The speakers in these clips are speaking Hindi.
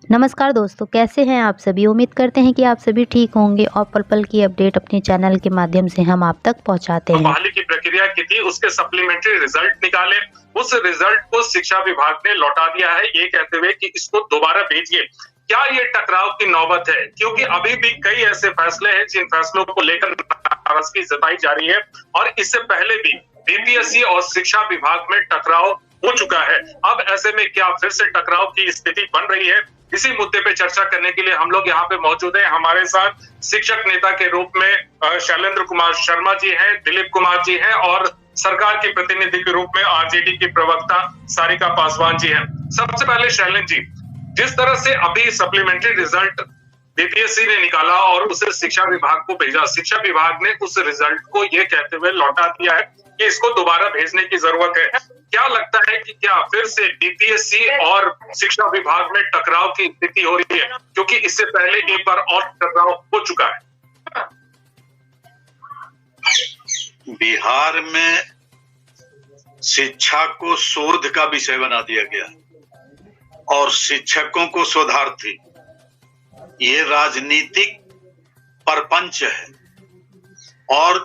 नमस्कार दोस्तों, कैसे हैं आप सभी। उम्मीद करते हैं कि आप सभी ठीक होंगे और पल पल की अपडेट अपने चैनल के माध्यम से हम आप तक पहुंचाते हैं। बहाली की प्रक्रिया की थी, उसके सप्लीमेंट्री रिजल्ट निकाले, उस रिजल्ट को शिक्षा विभाग ने लौटा दिया है, ये कहते हुए कि इसको दोबारा भेजिए। क्या ये टकराव की नौबत है? क्योंकि अभी भी कई ऐसे फैसले हैं जिन फैसलों को लेकर नाराजगी जताई जा रही है और इससे पहले भी बीपीएससी और शिक्षा विभाग में टकराव हो चुका है। अब ऐसे में क्या फिर से टकराव की स्थिति बन रही है? इसी मुद्दे पे चर्चा करने के लिए हम लोग यहाँ पे मौजूद हैं। हमारे साथ शिक्षक नेता के रूप में शैलेंद्र कुमार शर्मा जी हैं, दिलीप कुमार जी हैं और सरकार के प्रतिनिधि के रूप में आरजेडी की प्रवक्ता सारिका पासवान जी हैं। सबसे पहले शैलेंद्र जी, जिस तरह से अभी सप्लीमेंट्री रिजल्ट बीपीएससी ने निकाला और उसे शिक्षा विभाग को भेजा, शिक्षा विभाग ने उस रिजल्ट को ये कहते हुए लौटा दिया है कि इसको दोबारा भेजने की जरूरत है। क्या लगता है कि क्या फिर से बीपीएससी और शिक्षा विभाग में टकराव की स्थिति हो रही है? क्योंकि इससे पहले एक बार और टकराव हो चुका है। बिहार में शिक्षा को शोध का विषय बना दिया गया और शिक्षकों को शोधार्थी। ये राजनीतिक परपंच है और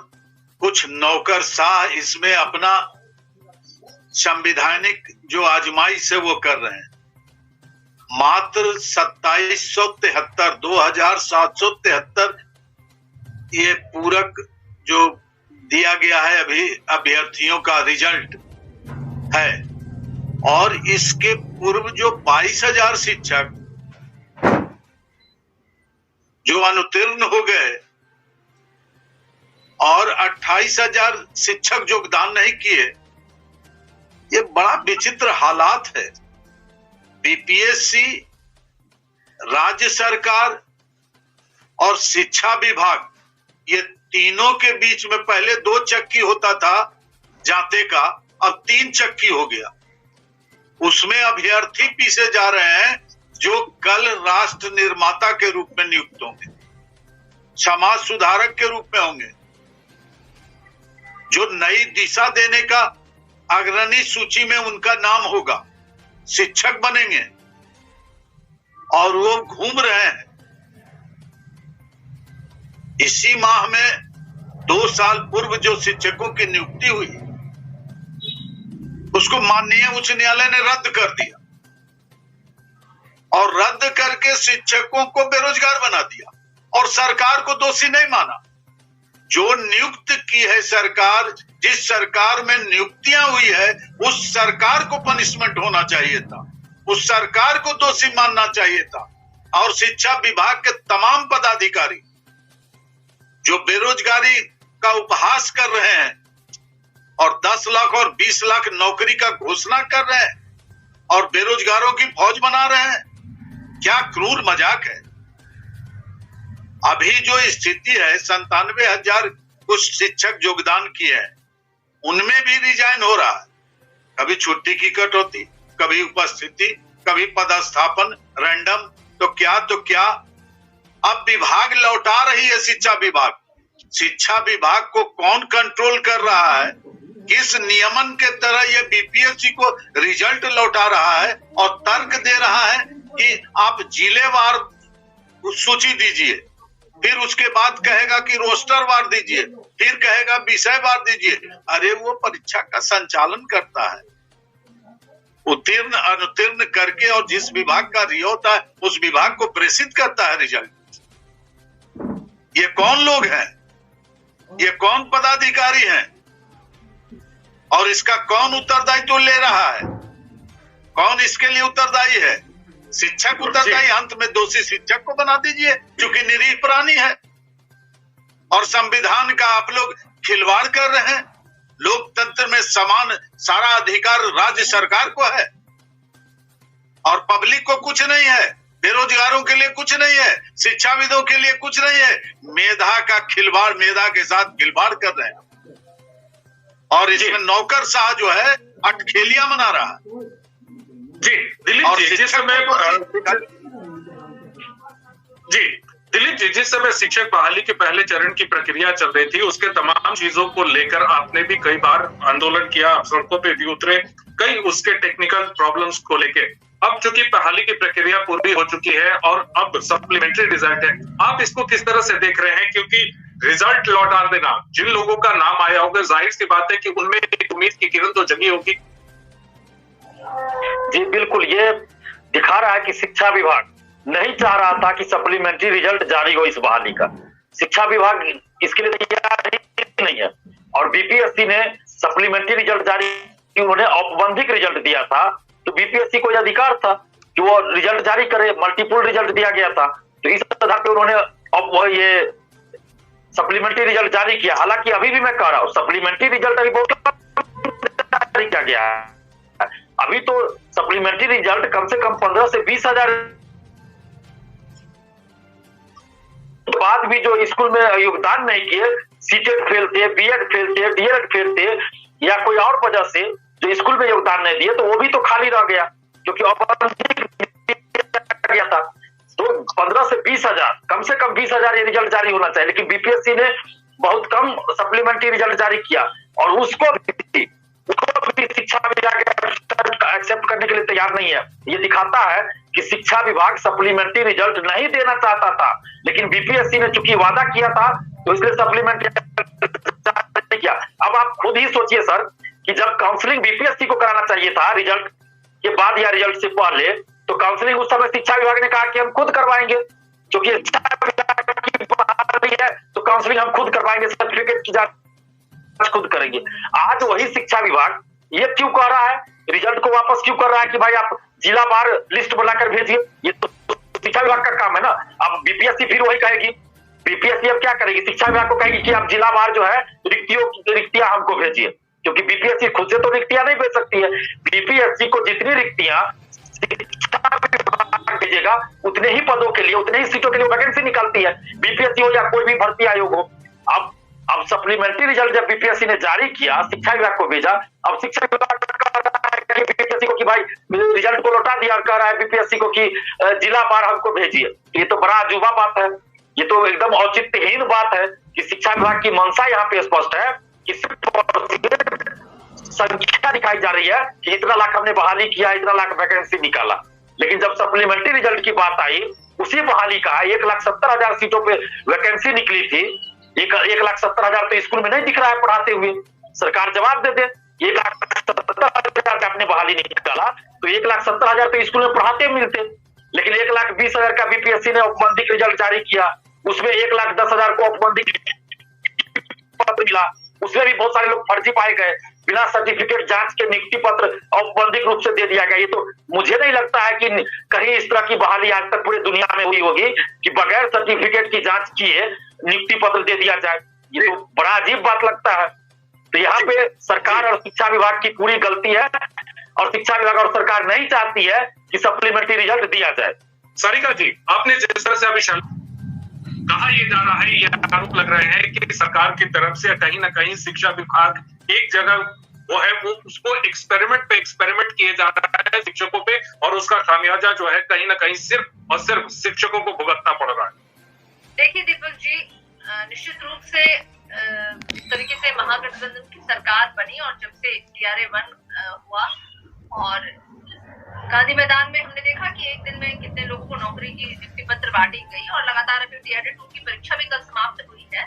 कुछ नौकरशाह इसमें अपना संवैधानिक जो आजमाइश है वो कर रहे हैं। मात्र 2773 ये पूरक जो दिया गया है अभी अभ्यर्थियों का रिजल्ट है और इसके पूर्व जो 22,000 शिक्षक जो अनुत्तीर्ण हो गए और 28,000 शिक्षक योगदान नहीं किए, ये बड़ा विचित्र हालात है। बीपीएससी, राज्य सरकार और शिक्षा विभाग, ये तीनों के बीच में पहले 2 चक्की होता था जांते का, अब 3 चक्की हो गया। उसमें अभ्यर्थी पीछे जा रहे हैं जो कल राष्ट्र निर्माता के रूप में नियुक्त होंगे, समाज सुधारक के रूप में होंगे, जो नई दिशा देने का अग्रणी सूची में उनका नाम होगा, शिक्षक बनेंगे और वो घूम रहे हैं। इसी माह में 2 साल पूर्व जो शिक्षकों की नियुक्ति हुई उसको माननीय उच्च न्यायालय ने रद्द कर दिया और रद्द करके शिक्षकों को बेरोजगार बना दिया और सरकार को दोषी नहीं माना। जो नियुक्त की है सरकार, जिस सरकार में नियुक्तियां हुई है उस सरकार को पनिशमेंट होना चाहिए था, उस सरकार को दोषी मानना चाहिए था। और शिक्षा विभाग के तमाम पदाधिकारी जो बेरोजगारी का उपहास कर रहे हैं और 10 लाख और 20 लाख नौकरी का घोषणा कर रहे हैं और बेरोजगारों की फौज बना रहे हैं, क्या क्रूर मजाक है। अभी जो स्थिति है 97,000 कुछ शिक्षक योगदान किए हैं, उनमें भी रिजाइन हो रहा है। कभी छुट्टी की कटौती, कभी उपस्थिति, कभी पदस्थापन रैंडम, तो क्या अब विभाग लौटा रही है शिक्षा विभाग। शिक्षा विभाग को कौन कंट्रोल कर रहा है, किस नियमन के तरह ये बीपीएससी को रिजल्ट लौटा रहा है और तर्क दे रहा है कि आप जिलेवार सूची दीजिए, फिर उसके बाद कहेगा कि रोस्टर वार दीजिए, फिर कहेगा विषय वार दीजिए। अरे वो परीक्षा का संचालन करता है, उत्तीर्ण अनुत्तीर्ण करके, और जिस विभाग का रिया होता है उस विभाग को प्रेषित करता है रिजल्ट। ये कौन लोग हैं, ये कौन पदाधिकारी हैं और इसका कौन उत्तरदायित्व ले रहा है, कौन इसके लिए उत्तरदायी है? शिक्षक उत्तरदायी, अंत में दोषी शिक्षक को बना दीजिए क्योंकि निरीह प्राणी है। और संविधान का आप लोग खिलवाड़ कर रहे हैं। लोकतंत्र में समान सारा अधिकार राज्य सरकार को है और पब्लिक को कुछ नहीं है, बेरोजगारों के लिए कुछ नहीं है, शिक्षाविदों के लिए कुछ नहीं है। मेधा का खिलवाड़, मेधा के साथ खिलवाड़ कर रहे हैं और इसमें नौकरशाह जो है अटखेलियां मना रहा है। जी दिलीप जी, जिस समय शिक्षक बहाली के पहले चरण की प्रक्रिया चल रही थी, उसके तमाम चीजों को लेकर आपने भी कई बार आंदोलन किया, सड़कों पे भी उतरे, कई उसके टेक्निकल प्रॉब्लम्स को लेके। अब चूंकि बहाली की प्रक्रिया पूरी हो चुकी है और अब सप्लीमेंट्री रिजल्ट है, आप इसको किस तरह से देख रहे हैं? क्योंकि रिजल्ट लौटा देना, जिन लोगों का नाम आया होगा, जाहिर सी बात है कि उनमें एक उम्मीद की किरण तो जगी होगी। जी बिल्कुल, ये दिखा रहा है कि शिक्षा विभाग नहीं चाह रहा था कि सप्लीमेंट्री रिजल्ट जारी हो इस बहाली का। शिक्षा विभाग इसके लिए तैयार नहीं है और बीपीएससी ने सप्लीमेंट्री रिजल्ट जारी, उन्होंने औपबंधिक रिजल्ट दिया था, तो बीपीएससी को यह अधिकार था कि वो रिजल्ट जारी करे। मल्टीपल रिजल्ट दिया गया था, तो इस आधार पर उन्होंने अब ये सप्लीमेंट्री रिजल्ट जारी किया। हालांकि अभी भी मैं कह रहा हूँ सप्लीमेंट्री रिजल्ट अभी बहुत जारी किया गया है। अभी तो सप्लीमेंट्री रिजल्ट कम से कम 15 से 20 हजार बाद भी जो स्कूल में योगदान नहीं किए, सीटेट फेल थे, बीएड फेल थे, डीएड फेल थे या कोई और वजह से जो स्कूल में योगदान नहीं दिए, तो वो भी तो खाली रह गया क्योंकि गया था। तो 15 से 20 हजार, कम से कम 20 हजार ये रिजल्ट जारी होना चाहिए, लेकिन बीपीएससी ने बहुत कम सप्लीमेंट्री रिजल्ट जारी किया और उसको भी शिक्षा विभाग एक्सेप्ट करने के लिए तैयार नहीं है। ये दिखाता है कि शिक्षा विभाग सप्लीमेंट्री रिजल्ट नहीं देना चाहता था, लेकिन बीपीएससी ने चूंकि वादा किया था तो इसलिए सप्लीमेंट्री किया। अब आप खुद ही सोचिए सर कि जब काउंसलिंग बीपीएससी को कराना चाहिए था रिजल्ट के बाद या रिजल्ट से पहले, तो काउंसलिंग उस समय शिक्षा विभाग ने कहा कि हम खुद करवाएंगे, क्योंकि शिक्षा विभाग की बात है तो काउंसलिंग हम खुद करवाएंगे, सर्टिफिकेट की जांच खुद करेंगे। आज वही शिक्षा विभाग ये क्यों कह रहा है, रिजल्ट को वापस क्यों कर रहा है कि भाई आप जिला वार लिस्ट बनाकर भेजिए? ये तो शिक्षा विभाग का काम है ना। अब बीपीएससी फिर वही कहेगी, बीपीएससी अब क्या करेगी, शिक्षा विभाग को कहेगी कि आप जिला वार जो है रिक्तियां हमको भेजिए, क्योंकि बीपीएससी खुद से तो रिक्तियां नहीं भेज सकती है। बीपीएससी को जितनी रिक्तियां शिक्षा विभाग भेजेगा उतने ही पदों के लिए, उतने ही सीटों के लिए वैकेंसी निकालती है, बीपीएससी हो या कोई भी भर्ती आयोग हो। अब सप्लीमेंट्री रिजल्ट जब बीपीएससी ने जारी किया, शिक्षा विभाग को भेजा, अब शिक्षा विभाग बीपीएससी को कि भाई रिजल्ट को लौटा दिया, कह रहा है बीपीएससी को कि जिला वार हमको भेजिए। ये तो बड़ा अजूबा बात है, ये तो एकदम औचित्यहीन बात है कि शिक्षा विभाग की मंशा यहाँ पे स्पष्ट है कि संख्या दिखाई जा रही है कि इतना लाख हमने बहाली किया, इतना लाख वैकेंसी निकाला, लेकिन जब सप्लीमेंट्री रिजल्ट की बात आई, उसी बहाली का 1,70,000 सीटों पे वैकेंसी निकली थी। 1,70,000 तो स्कूल में नहीं दिख रहा है पढ़ाते हुए, सरकार जवाब दे दे। 1,70,000 का आपने बहाली निकाला तो 1,70,000 तो स्कूल में पढ़ाते मिलते, लेकिन 1,20,000 का बीपीएससी ने औपबंधिक रिजल्ट जारी किया, उसमें 1,10,000 को औपबंधिक पत्र मिला, उसमें भी बहुत सारे लोग फर्जी पाए गए, बिना सर्टिफिकेट जांच के नियुक्ति पत्र औपबंधिक रूप से दे दिया गया। ये तो मुझे नहीं लगता है कि कहीं इस तरह की बहाली आज तक पूरी दुनिया में हुई होगी कि बगैर सर्टिफिकेट की जांच किए नियुक्ति पत्र दे दिया जाए। ये तो बड़ा अजीब बात लगता है। तो यहाँ पे सरकार और शिक्षा विभाग की पूरी गलती है और शिक्षा विभाग और सरकार नहीं चाहती है कि सप्लीमेंट्री रिजल्ट दिया जाए। सारिका जी, आपने जिस तरह से अभी कहा, यह जा रहा है, यह आरोप लग रहे हैं कि सरकार की तरफ से कहीं ना कहीं शिक्षा विभाग एक जगह वो है वो उसको एक्सपेरिमेंट पे एक्सपेरिमेंट किए जा रहा है शिक्षकों पे, और उसका खामियाजा जो है कहीं ना कहीं सिर्फ और सिर्फ शिक्षकों को भुगतना पड़ रहा है। देखिए दीपक जी, निश्चित रूप से इस तरीके से महागठबंधन की सरकार बनी और जब से TRA 1 हुआ और गांधी मैदान में हमने देखा कि एक दिन में कितने लोगों को नौकरी की नियुक्ति पत्र बांटी गई और लगातार अभी TRA 2 की परीक्षा भी कल समाप्त हुई है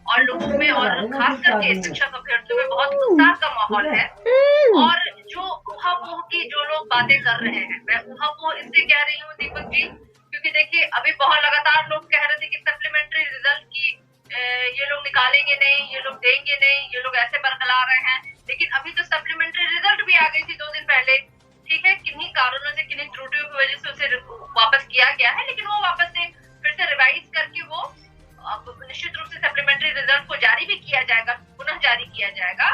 और लोगों में और खास करके शिक्षक अभ्यर्थियों में बहुत उत्साह का माहौल है। और जो ऊहापोह की जो लोग बातें कर रहे हैं, मैं ऊहापोह इससे कह रही हूँ दीपक जी क्योंकि देखिए अभी बहुत लगातार लोग कह रहे थे कि सप्लीमेंट्री रिजल्ट की ये लोग निकालेंगे नहीं, ये लोग देंगे नहीं, ये लोग ऐसे बरकला रहे हैं, लेकिन अभी तो सप्लीमेंट्री रिजल्ट भी आ गई थी 2 दिन पहले। ठीक है, किन्हीं कारणों से, किन्हीं त्रुटियों की वजह से उसे वापस किया गया है, लेकिन वो वापस से फिर से रिवाइज करके वो निश्चित रूप से सप्लीमेंट्री रिजल्ट को जारी भी किया जाएगा, पुनः जारी किया जाएगा।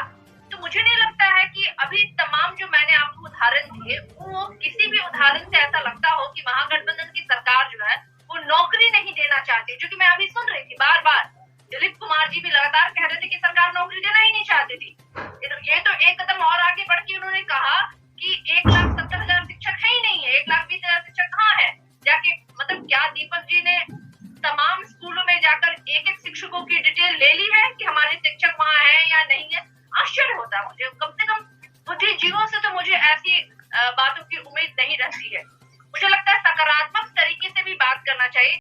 तो मुझे नहीं लगता है कि अभी तमाम जो मैंने आपको उदाहरण दिए वो किसी भी उदाहरण से ऐसा लगता हो कि महागठबंधन की सरकार जो है वो नौकरी नहीं देना चाहती, जो कि मैं अभी सुन रही थी बार बार। दिलीप कुमार जी भी लगातार कह रहे थे कि सरकार नौकरी देना ही नहीं चाहती थी। ये तो एक कदम और आगे बढ़ के उन्होंने कहा कि 1,70,000 शिक्षक है ही नहीं है, 1,20,000 शिक्षक कहाँ है जाके, मतलब क्या दीपक जी ने तमाम स्कूलों में जाकर एक एक शिक्षकों की डिटेल ले ली है कि हमारे शिक्षक वहाँ है या नहीं है? आश्चर्य होता है मुझे, कम से कम बुद्धिजीवियों से तो मुझे ऐसी बातों की उम्मीद नहीं रहती है। मुझे लगता है सकारात्मक तरीके से भी बात करना चाहिए।